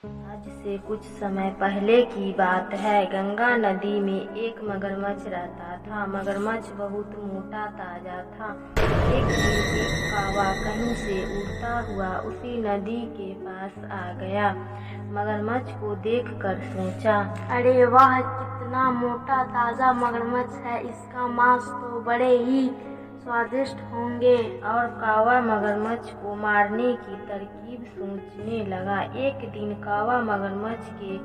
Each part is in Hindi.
आज से कुछ समय पहले की बात है। गंगा नदी में एक मगरमच्छ रहता था। मगरमच्छ बहुत मोटा ताजा था। एक दिन एक कौवा कहीं से उड़ता हुआ उसी नदी के पास आ गया। मगरमच्छ को देखकर सोचा, अरे वाह, कितना मोटा ताजा मगरमच्छ है, इसका मांस तो बड़े ही स्वादिष्ट होंगे। और कौवा मगरमच्छ को मारने की तरकीब सोचने लगा। एक दिन कौवा मगरमच्छ के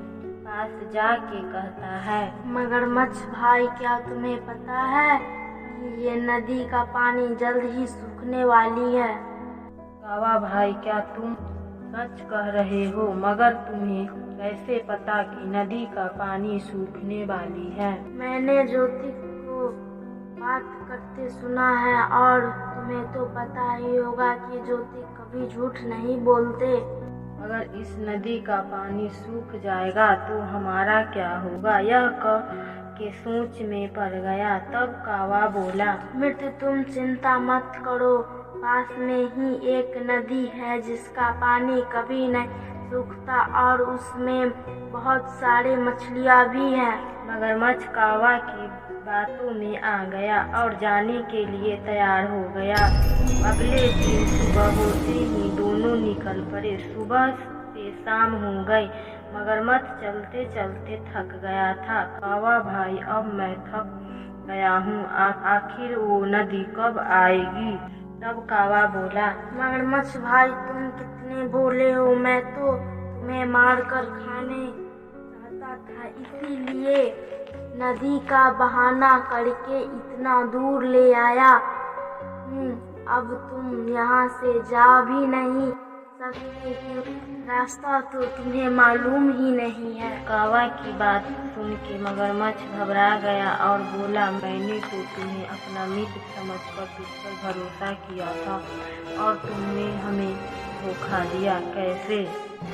पास जाके कहता है, मगरमच्छ भाई, क्या तुम्हें पता है कि ये नदी का पानी जल्द ही सूखने वाली है? कौवा भाई, क्या तुम सच कह रहे हो? मगर तुम्हें कैसे पता कि नदी का पानी सूखने वाली है? मैंने ज्योति को बात करते सुना है, और तुम्हें तो पता ही होगा कि ज्योति कभी झूठ नहीं बोलते। अगर इस नदी का पानी सूख जाएगा तो हमारा क्या होगा? यह कह के सोच में पड़ गया। तब कौवा बोला, मित्र, तुम चिंता मत करो, पास में ही एक नदी है जिसका पानी कभी नहीं सूखता और उसमें बहुत सारे मछलियाँ भी हैं। मगरमच्छ कौवा की बातों में आ गया और जाने के लिए तैयार हो गया। अगले दिन सुबह होते ही दोनों निकल पड़े। सुबह से शाम हो गई। मगरमच्छ चलते चलते थक गया था। कौवा भाई, अब मैं थक गया हूँ, आखिर वो नदी कब आएगी? तब कौवा बोला, मगरमच्छ भाई, तुम कितने भोले हो, मैं तो तुम्हें मारकर खाने चाहता था, इसीलिए नदी का बहाना करके इतना दूर ले आया हूँ। अब तुम यहाँ से जा भी नहीं सकते, रास्ता तो तुम्हें मालूम ही नहीं है। कौवा की बात सुन के मगरमच्छ घबरा गया और बोला, मैंने तो तुम्हें अपना मित्र समझकर तुझ पर भरोसा किया था और तुमने हमें धोखा दिया। कैसे?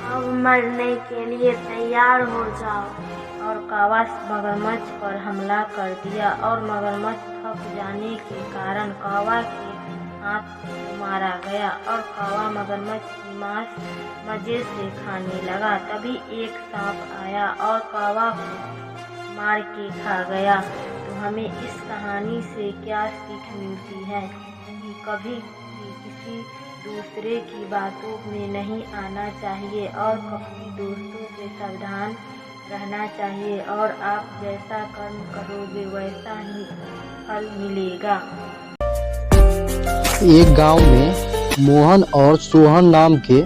अब मरने के लिए तैयार हो जाओ। और कौवा मगरमच्छ पर हमला कर दिया और मगरमच्छ थक जाने के कारण कौवा के हाथ मारा गया और कौवा मगरमच्छ की मांस मजे से खाने लगा। तभी एक सांप आया और कौवा को मार के खा गया। तो हमें इस कहानी से क्या सीख मिलती है कि कभी भी किसी दूसरे की बातों में नहीं आना चाहिए और कभी दोस्तों से सावधान रहना चाहिए, और आप जैसा कर्म करोगे वैसा ही फल मिलेगा। एक गांव में मोहन और सोहन नाम के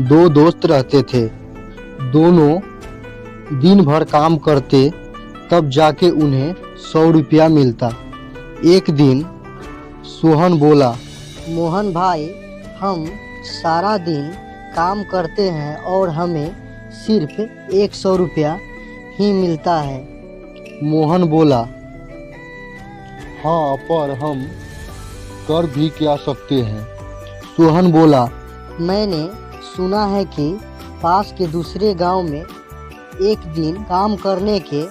दो दोस्त रहते थे। दोनों दिन भर काम करते, तब जाके उन्हें 100 रुपया मिलता। एक दिन सोहन बोला, मोहन भाई, हम सारा दिन काम करते हैं और हमें सिर्फ 100 रुपया ही मिलता है। मोहन बोला, हाँ, पर हम कर भी क्या सकते हैं? सोहन बोला, मैंने सुना है कि पास के दूसरे गांव में एक दिन काम करने के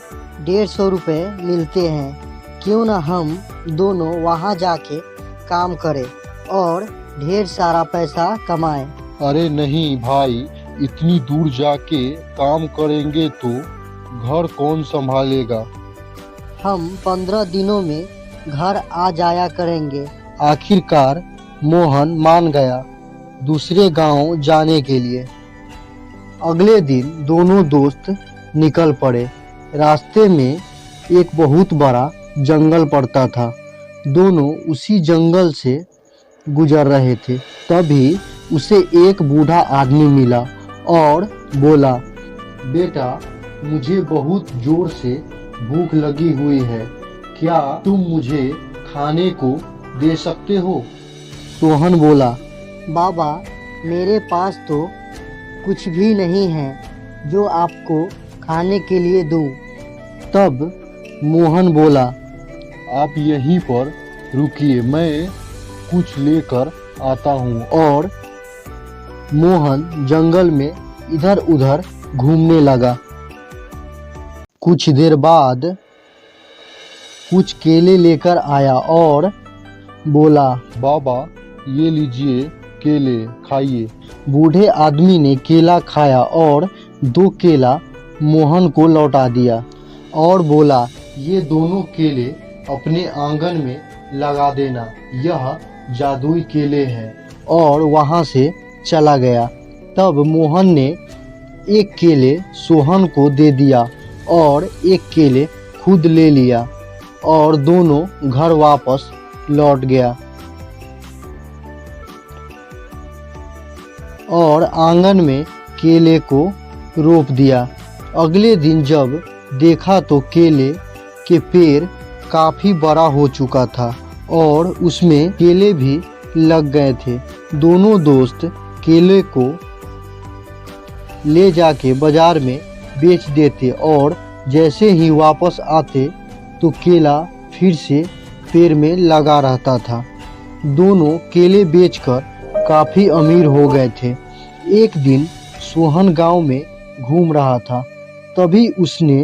150 रुपये मिलते हैं। क्यों न हम दोनों वहां जाके काम करें और ढेर सारा पैसा कमाएं। अरे नहीं भाई, इतनी दूर जाके काम करेंगे तो घर कौन संभालेगा? हम 15 दिनों में घर आ जाया करेंगे। आखिरकार मोहन मान गया दूसरे गांव जाने के लिए। अगले दिन दोनों दोस्त निकल पड़े। रास्ते में एक बहुत बड़ा जंगल पड़ता था। दोनों उसी जंगल से गुजर रहे थे। तभी उसे एक बूढ़ा आदमी मिला और बोला, बेटा, मुझे बहुत जोर से भूख लगी हुई है, क्या तुम मुझे खाने को दे सकते हो? सोहन बोला, बाबा, मेरे पास तो कुछ भी नहीं है जो आपको खाने के लिए दूं। तब मोहन बोला, आप यहीं पर रुकिए, मैं कुछ लेकर आता हूँ। और मोहन जंगल में इधर उधर घूमने लगा। कुछ देर बाद कुछ केले लेकर आया और बोला, बाबा, ये लीजिए केले, खाइए। बूढ़े आदमी ने केला खाया और 2 केला मोहन को लौटा दिया और बोला, ये दोनों केले अपने आंगन में लगा देना, यह जादुई केले हैं, और वहां से चला गया। तब मोहन ने 1 केले सोहन को दे दिया और 1 केले खुद ले लिया और दोनों घर वापस लौट गया और आंगन में केले को रोप दिया। अगले दिन जब देखा तो केले के पेड़ काफी बड़ा हो चुका था और उसमें केले भी लग गए थे। दोनों दोस्त केले को ले जाके बाजार में बेच देते और जैसे ही वापस आते तो केला फिर से पेड़ में लगा रहता था। दोनों केले बेचकर काफी अमीर हो गए थे। एक दिन सोहन गांव में घूम रहा था, तभी उसने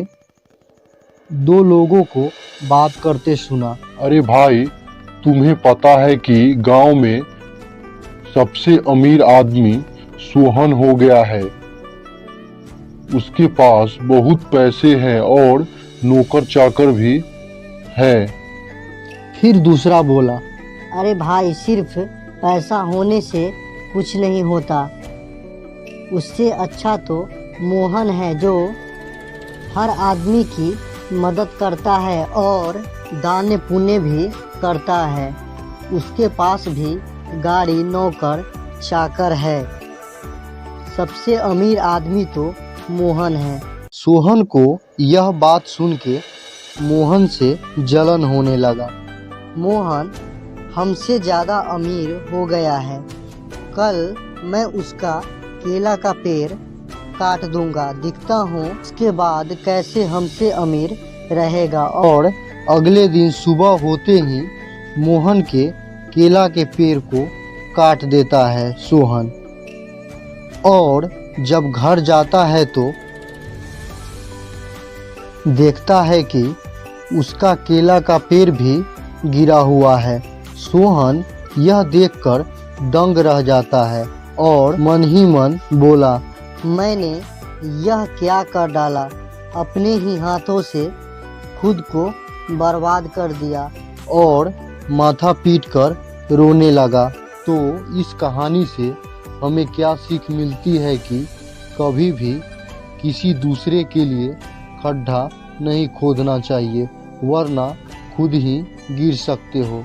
2 लोगों को बात करते सुना। अरे भाई, तुम्हें पता है कि गांव में सबसे अमीर आदमी सोहन हो गया है। उसके पास बहुत पैसे हैं और नौकर चाकर भी है। फिर दूसरा बोला, अरे भाई, सिर्फ पैसा होने से कुछ नहीं होता। उससे अच्छा तो मोहन है जो हर आदमी की मदद करता है और दान पुण्य भी करता है। उसके पास भी गाड़ी, नौकर चाकर है। सबसे अमीर आदमी तो मोहन है। सोहन को यह बात सुन के मोहन से जलन होने लगा। मोहन हमसे ज़्यादा अमीर हो गया है। कल मैं उसका केला का पेड़ काट दूंगा, दिखता हूँ उसके बाद कैसे हमसे अमीर रहेगा। और अगले दिन सुबह होते ही मोहन के केला के पेड़ को काट देता है सोहन, और जब घर जाता है तो देखता है कि उसका केला का पेड़ भी गिरा हुआ है। सोहन यह देखकर दंग रह जाता है और मन ही मन बोला, मैंने यह क्या कर डाला, अपने ही हाथों से खुद को बर्बाद कर दिया। और माथा पीटकर रोने लगा। तो इस कहानी से हमें क्या सीख मिलती है कि कभी भी किसी दूसरे के लिए खड्डा नहीं खोदना चाहिए, वरना खुद ही गिर सकते हो।